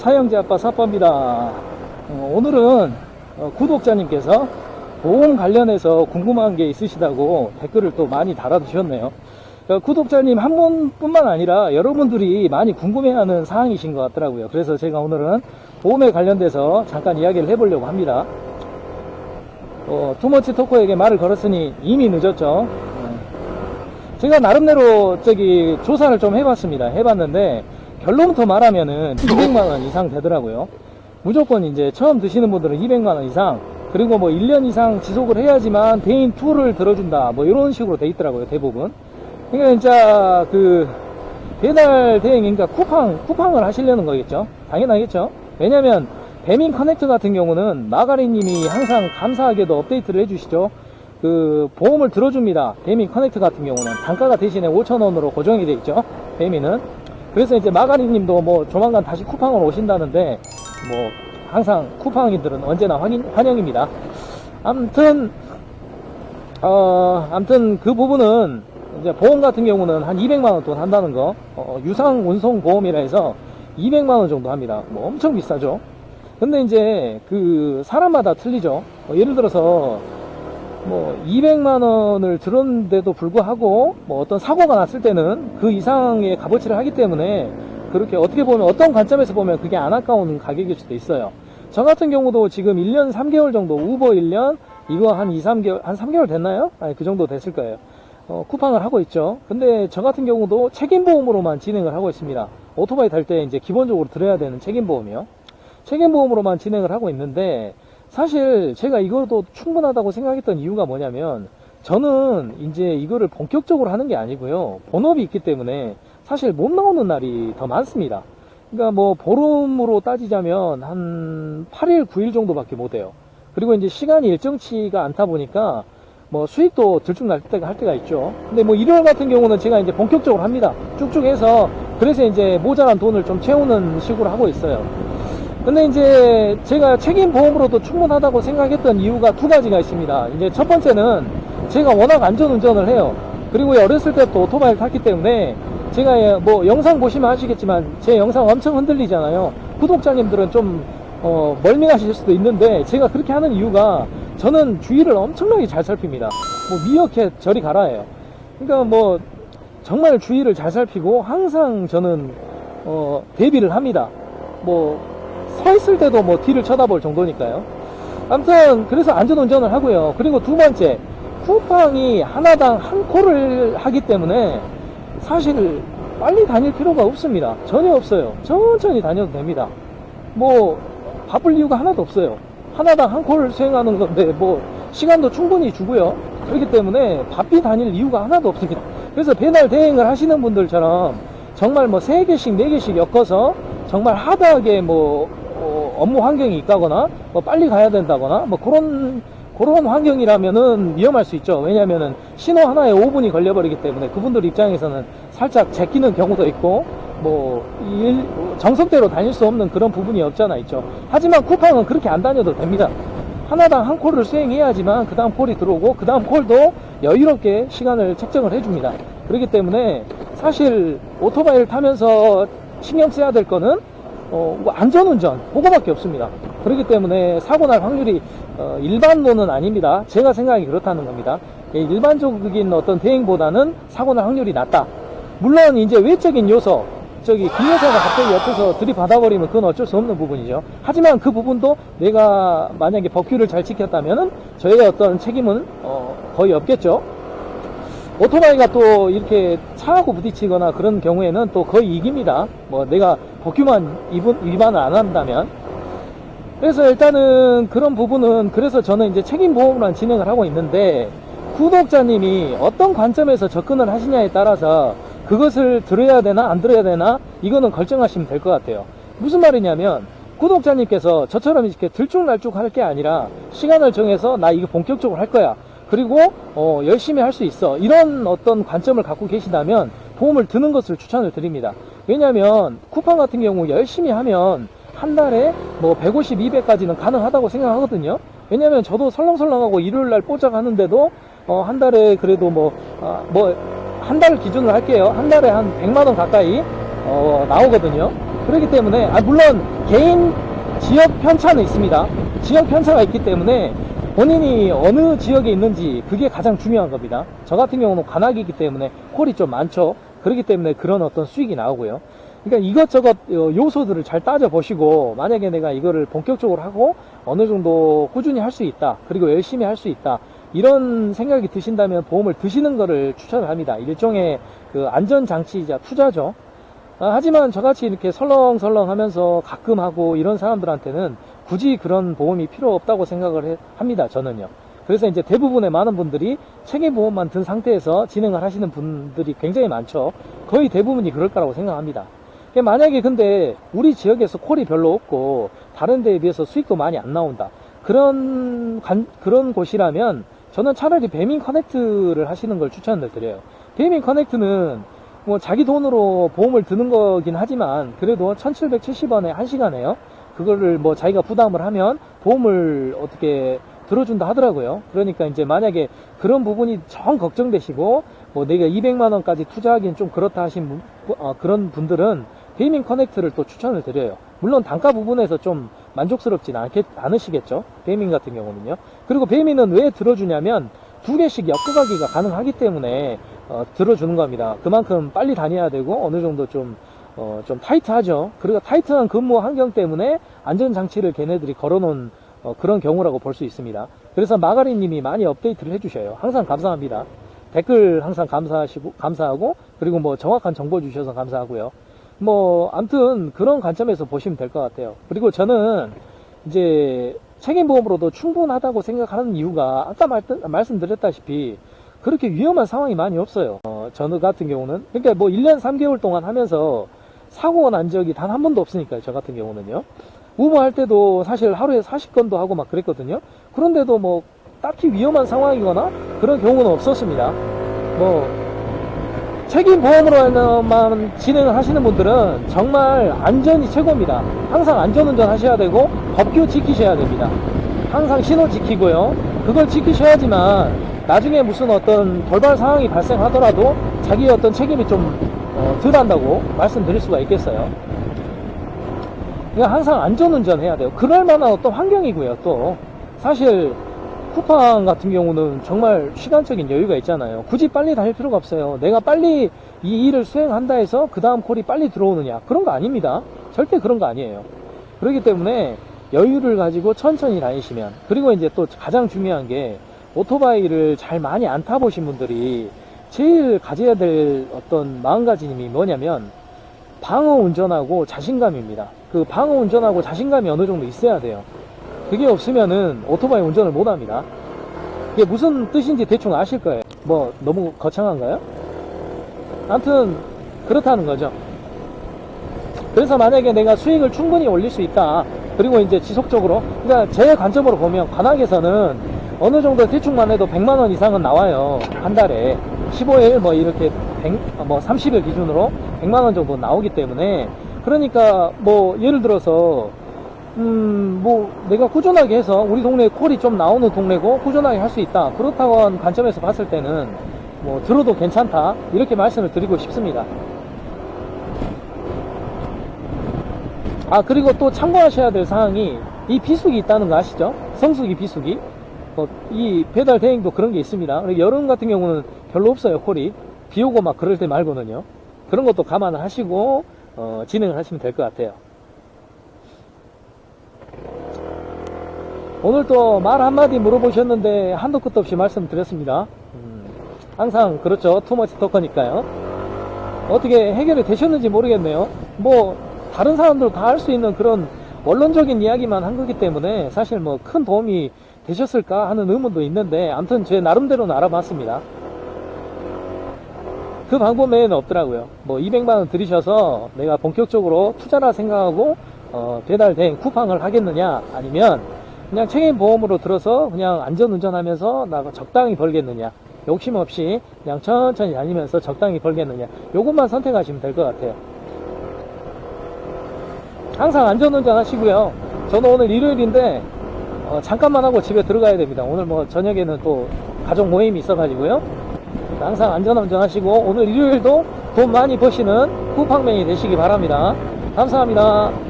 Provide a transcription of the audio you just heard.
사형제 아빠 사빠입니다. 오늘은 구독자님께서 보험 관련해서 궁금한 게 있으시다고 댓글을 또 많이 달아주셨네요. 구독자님 한 분뿐만 아니라 여러분들이 많이 궁금해하는 사항이신 것 같더라고요. 그래서 제가 오늘은 보험에 관련돼서 잠깐 이야기를 해보려고 합니다. 투머치 토커에게 말을 걸었으니 이미 늦었죠. 제가 나름대로 조사를 좀 해봤는데 결론부터 말하면은 200만원 이상 되더라고요. 무조건 이제 처음 드시는 분들은 200만원 이상, 그리고 뭐 1년 이상 지속을 해야지만 대인 2를 들어준다, 뭐 이런 식으로 돼 있더라고요, 대부분. 그러니까 진짜 배달 대행인가 쿠팡을 하시려는 거겠죠. 당연하겠죠. 왜냐면 배민 커넥트 같은 경우는 마가리님이 항상 감사하게도 업데이트를 해주시죠. 보험을 들어줍니다. 배민 커넥트 같은 경우는 단가가 대신에 5,000원으로 고정이 돼 있죠, 배민은. 그래서 이제 마가리님도 뭐 조만간 다시 쿠팡으로 오신다는데, 뭐 항상 쿠팡인들은 언제나 환영입니다. 아무튼 그 부분은 이제 보험 같은 경우는 한 200만원 돈 한다는 거, 유상 운송 보험이라 해서 200만원 정도 합니다. 뭐 엄청 비싸죠. 근데 이제 사람마다 틀리죠. 예를 들어서 뭐 200만원을 들었는데도 불구하고 뭐 어떤 사고가 났을 때는 그 이상의 값어치를 하기 때문에, 그렇게 어떻게 보면 어떤 관점에서 보면 그게 안 아까운 가격일 수도 있어요. 저 같은 경우도 지금 1년 3개월 정도, 우버 1년, 이거 한 2-3개월, 한 3개월 됐나요? 아니, 그 정도 됐을 거예요. 쿠팡을 하고 있죠. 근데 저 같은 경우도 책임보험으로만 진행을 하고 있습니다. 오토바이 탈 때 이제 기본적으로 들어야 되는 책임보험이요. 책임보험으로만 진행을 하고 있는데, 사실 제가 이것도 충분하다고 생각했던 이유가 뭐냐면, 저는 이제 이거를 본격적으로 하는 게 아니고요, 본업이 있기 때문에 사실 못 나오는 날이 더 많습니다. 그러니까 뭐 보름으로 따지자면 한 8일 9일 정도밖에 못 해요. 그리고 이제 시간이 일정치가 않다 보니까 뭐 수익도 들쭉 날 때가 할 때가 있죠. 근데 뭐 일요일 같은 경우는 제가 이제 본격적으로 합니다. 쭉쭉 해서. 그래서 이제 모자란 돈을 좀 채우는 식으로 하고 있어요. 근데 이제 제가 책임보험으로도 충분하다고 생각했던 이유가 두 가지가 있습니다. 이제 첫 번째는 제가 워낙 안전운전을 해요. 그리고 어렸을 때부터 오토바이를 탔기 때문에, 제가 뭐 영상 보시면 아시겠지만 제 영상 엄청 흔들리잖아요. 구독자님들은 좀 멀미하실 수도 있는데, 제가 그렇게 하는 이유가, 저는 주의를 엄청나게 잘 살핍니다. 뭐 미어캣 저리 가라예요. 그러니까 뭐 정말 주의를 잘 살피고 항상 저는 대비를 합니다. 뭐 서 있을 때도 뭐 뒤를 쳐다볼 정도니까요. 아무튼 그래서 안전운전을 하고요. 그리고 두 번째, 쿠팡이 하나당 한 콜을 하기 때문에 사실 빨리 다닐 필요가 없습니다. 전혀 없어요. 천천히 다녀도 됩니다. 뭐 바쁠 이유가 하나도 없어요. 하나당 한 콜을 수행하는 건데 뭐 시간도 충분히 주고요. 그렇기 때문에 바삐 다닐 이유가 하나도 없습니다. 그래서 배달 대행을 하시는 분들처럼 정말 뭐 3개씩 4개씩 엮어서 정말 하드하게 뭐 업무 환경이 있다거나 뭐 빨리 가야 된다거나 뭐 그런 환경이라면은 위험할 수 있죠. 왜냐면은 신호 하나에 5분이 걸려버리기 때문에 그분들 입장에서는 살짝 제끼는 경우도 있고, 뭐 정석대로 다닐 수 없는 그런 부분이 없잖아 있죠. 하지만 쿠팡은 그렇게 안 다녀도 됩니다. 하나당 한 콜을 수행해야지만 그 다음 콜이 들어오고, 그 다음 콜도 여유롭게 시간을 책정을 해줍니다. 그렇기 때문에 사실 오토바이를 타면서 신경 써야 될 거는 뭐 안전운전, 그거밖에 없습니다. 그렇기 때문에 사고 날 확률이 일반론은 아닙니다. 제가 생각이 그렇다는 겁니다. 일반적인 어떤 대행보다는 사고 날 확률이 낮다. 물론 이제 외적인 요소, 긴 여자가 갑자기 옆에서 들이받아버리면 그건 어쩔 수 없는 부분이죠. 하지만 그 부분도 내가 만약에 법규를 잘 지켰다면은 저희의 어떤 책임은 거의 없겠죠. 오토바이가 또 이렇게 차하고 부딪히거나 그런 경우에는 또 거의 이깁니다. 뭐 내가 법규만 위반을 안 한다면. 그래서 일단은 그런 부분은, 그래서 저는 이제 책임보험으로만 진행을 하고 있는데, 구독자님이 어떤 관점에서 접근을 하시냐에 따라서 그것을 들어야 되나 안 들어야 되나, 이거는 결정하시면 될 것 같아요. 무슨 말이냐면, 구독자님께서 저처럼 이렇게 들쭉날쭉 할 게 아니라 시간을 정해서 나 이거 본격적으로 할 거야, 그리고 열심히 할 수 있어, 이런 어떤 관점을 갖고 계시다면 보험을 드는 것을 추천을 드립니다. 왜냐면 쿠팡 같은 경우 열심히 하면 한 달에 뭐 150, 200까지는 가능하다고 생각하거든요. 왜냐면 저도 설렁설렁하고 일요일날 뽀짝 하는데도 한 달에 그래도 한 달 기준으로 할게요. 한 달에 한 100만원 가까이 나오거든요. 그렇기 때문에 물론 개인 지역 편차는 있습니다. 지역 편차가 있기 때문에 본인이 어느 지역에 있는지 그게 가장 중요한 겁니다. 저 같은 경우는 관악이기 때문에 콜이 좀 많죠. 그렇기 때문에 그런 어떤 수익이 나오고요. 그러니까 이것저것 요소들을 잘 따져보시고, 만약에 내가 이거를 본격적으로 하고 어느 정도 꾸준히 할 수 있다, 그리고 열심히 할 수 있다, 이런 생각이 드신다면 보험을 드시는 거를 추천을 합니다. 일종의 그 안전장치이자 투자죠. 하지만 저같이 이렇게 설렁설렁 하면서 가끔 하고 이런 사람들한테는 굳이 그런 보험이 필요 없다고 생각을 합니다, 저는요. 그래서 이제 대부분의 많은 분들이 책임보험만 든 상태에서 진행을 하시는 분들이 굉장히 많죠. 거의 대부분이 그럴 거라고 생각합니다. 만약에 근데 우리 지역에서 콜이 별로 없고 다른 데에 비해서 수익도 많이 안 나온다, 그런 곳이라면 저는 차라리 배민 커넥트를 하시는 걸 추천을 드려요. 배민 커넥트는 뭐 자기 돈으로 보험을 드는 거긴 하지만 그래도 1770원에 1시간에요. 그거를 뭐 자기가 부담을 하면 보험을 어떻게 들어준다 하더라고요. 그러니까 이제 만약에 그런 부분이 정 걱정되시고 뭐 내가 200만원까지 투자하기엔 좀 그렇다 하신 그런 분들은 배민 커넥트를 또 추천을 드려요. 물론 단가 부분에서 좀 만족스럽진 않으시겠죠, 배민 같은 경우는요. 그리고 배민은 왜 들어주냐면 2개씩 엮어가기가 가능하기 때문에 들어주는 겁니다. 그만큼 빨리 다녀야 되고 어느 정도 좀 타이트하죠. 그리고 타이트한 근무 환경 때문에 안전장치를 걔네들이 걸어놓은 그런 경우라고 볼 수 있습니다. 그래서 마가리님이 많이 업데이트를 해주셔요. 항상 감사합니다. 댓글 항상 감사하고, 그리고 뭐 정확한 정보 주셔서 감사하고요. 뭐 아무튼 그런 관점에서 보시면 될 것 같아요. 그리고 저는 이제 책임보험으로도 충분하다고 생각하는 이유가 아까 말씀드렸다시피 그렇게 위험한 상황이 많이 없어요. 저는 같은 경우는 그러니까 뭐 1년 3개월 동안 하면서 사고가 난 적이 단 한 번도 없으니까요. 저 같은 경우는요. 우버 할 때도 사실 하루에 40건도 하고 막 그랬거든요. 그런데도 뭐 딱히 위험한 상황이거나 그런 경우는 없었습니다. 뭐 책임보험으로만 진행을 하시는 분들은 정말 안전이 최고입니다. 항상 안전운전 하셔야 되고 법규 지키셔야 됩니다. 항상 신호 지키고요. 그걸 지키셔야지만 나중에 무슨 어떤 돌발 상황이 발생하더라도 자기의 어떤 책임이 좀 덜 한다고 말씀드릴 수가 있겠어요. 그러니까 항상 안전운전 해야 돼요. 그럴 만한 어떤 환경이고요. 또 사실 쿠팡 같은 경우는 정말 시간적인 여유가 있잖아요. 굳이 빨리 다닐 필요가 없어요. 내가 빨리 이 일을 수행한다 해서 그 다음 콜이 빨리 들어오느냐, 그런 거 아닙니다. 절대 그런 거 아니에요. 그렇기 때문에 여유를 가지고 천천히 다니시면, 그리고 이제 또 가장 중요한 게 오토바이를 잘 많이 안 타보신 분들이 제일 가져야 될 어떤 마음가짐이 뭐냐면 방어 운전하고 자신감입니다. 그 방어 운전하고 자신감이 어느 정도 있어야 돼요. 그게 없으면은 오토바이 운전을 못 합니다. 이게 무슨 뜻인지 대충 아실 거예요. 뭐 너무 거창한가요? 아무튼 그렇다는 거죠. 그래서 만약에 내가 수익을 충분히 올릴 수 있다, 그리고 이제 지속적으로, 그러니까 제 관점으로 보면 관악에서는 어느 정도 대충만 해도 100만원 이상은 나와요. 한 달에 15일 뭐 이렇게 30일 기준으로 100만원 정도 나오기 때문에, 그러니까 뭐 예를 들어서 뭐 내가 꾸준하게 해서 우리 동네에 콜이 좀 나오는 동네고 꾸준하게 할 수 있다, 그렇다고 한 관점에서 봤을 때는 뭐 들어도 괜찮다, 이렇게 말씀을 드리고 싶습니다. 그리고 또 참고하셔야 될 사항이 이 비수기 있다는 거 아시죠? 성수기 비수기. 이 배달 대행도 그런 게 있습니다. 여름 같은 경우는 별로 없어요, 콜이. 비 오고 막 그럴 때 말고는요. 그런 것도 감안을 하시고 진행을 하시면 될 것 같아요. 오늘 또 말 한마디 물어보셨는데 한도 끝도 없이 말씀드렸습니다. 항상 그렇죠. 투머치 토커니까요. 어떻게 해결이 되셨는지 모르겠네요. 뭐 다른 사람들 다 할 수 있는 그런 원론적인 이야기만 한 거기 때문에 사실 뭐 큰 도움이 되셨을까 하는 의문도 있는데, 아무튼 제 나름대로는 알아봤습니다. 그 방법 외에는 없더라고요. 뭐 200만원 들이셔서 내가 본격적으로 투자라 생각하고 배달 대행 쿠팡을 하겠느냐, 아니면 그냥 책임보험으로 들어서 그냥 안전운전하면서 나 적당히 벌겠느냐, 욕심 없이 그냥 천천히 다니면서 적당히 벌겠느냐, 요것만 선택하시면 될 것 같아요. 항상 안전운전 하시고요. 저는 오늘 일요일인데 잠깐만 하고 집에 들어가야 됩니다. 오늘 뭐 저녁에는 또 가족 모임이 있어가지고요. 항상 안전운전 하시고 오늘 일요일도 돈 많이 버시는 쿠팡맨이 되시기 바랍니다. 감사합니다.